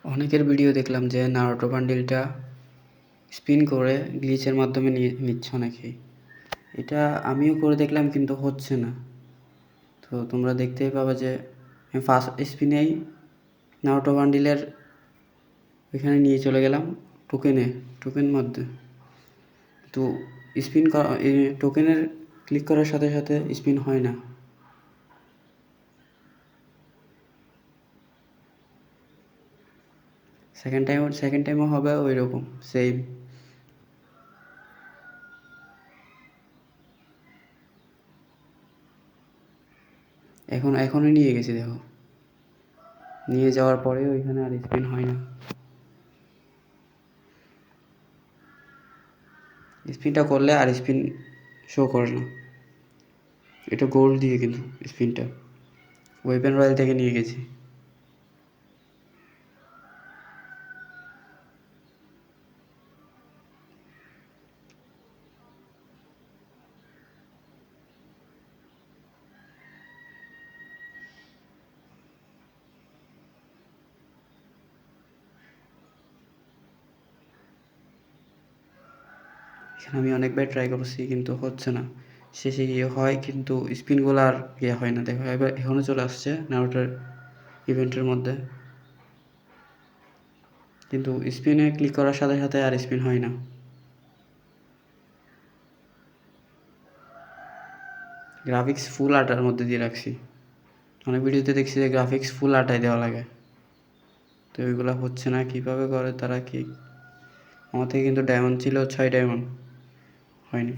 অনেকের ভিডিও দেখলাম যে নারুটো বান্ডিলটা স্পিন করে গ্লিচের মাধ্যমে নিচ্ছে অনেকেই। এটা আমিও করে দেখলাম কিন্তু হচ্ছে না। তো তোমরা দেখতেই পাবে যে আমি ফার্স্ট স্পিনেই নারুটো বান্ডিলের ওইখানে নিয়ে চলে গেলাম টোকেন মধ্যে। তো স্পিন টোকেনের ক্লিক করার সাথে সাথে স্পিন হয় না। সেকেন্ড টাইমও হবে ওই রকম সেম। এখনই নিয়ে গেছি, দেখো নিয়ে যাওয়ার পরে ওইখানে আর স্পিন হয় না। স্পিনটা করলে আর স্পিন শো করে না। এটা গোল্ড দিয়ে কিন্তু স্পিনটা ওয়েপেন রয়্যাল থেকে নিয়ে গেছি। এখানে আমি অনেকবার ট্রাই করছি কিন্তু হচ্ছে না। শেষে গিয়ে হয় কিন্তু স্পিনগুলো আর ইয়ে হয় না। দেখো এবার এখনও চলে আসছে নারুটোর ইভেন্টের মধ্যে, কিন্তু স্পিনে ক্লিক করার সাথে সাথে আর স্পিন হয় না। গ্রাফিক্স ফুল আটার মধ্যে দিয়ে রাখছি। অনেক ভিডিওতে দেখছি যে গ্রাফিক্স ফুল আটায় দেওয়া লাগে, তো ওইগুলো হচ্ছে না। কীভাবে করে তারা কি? আমার থেকে কিন্তু ডায়মন্ড ছিল 6 ডায়মন্ড, হয়নি।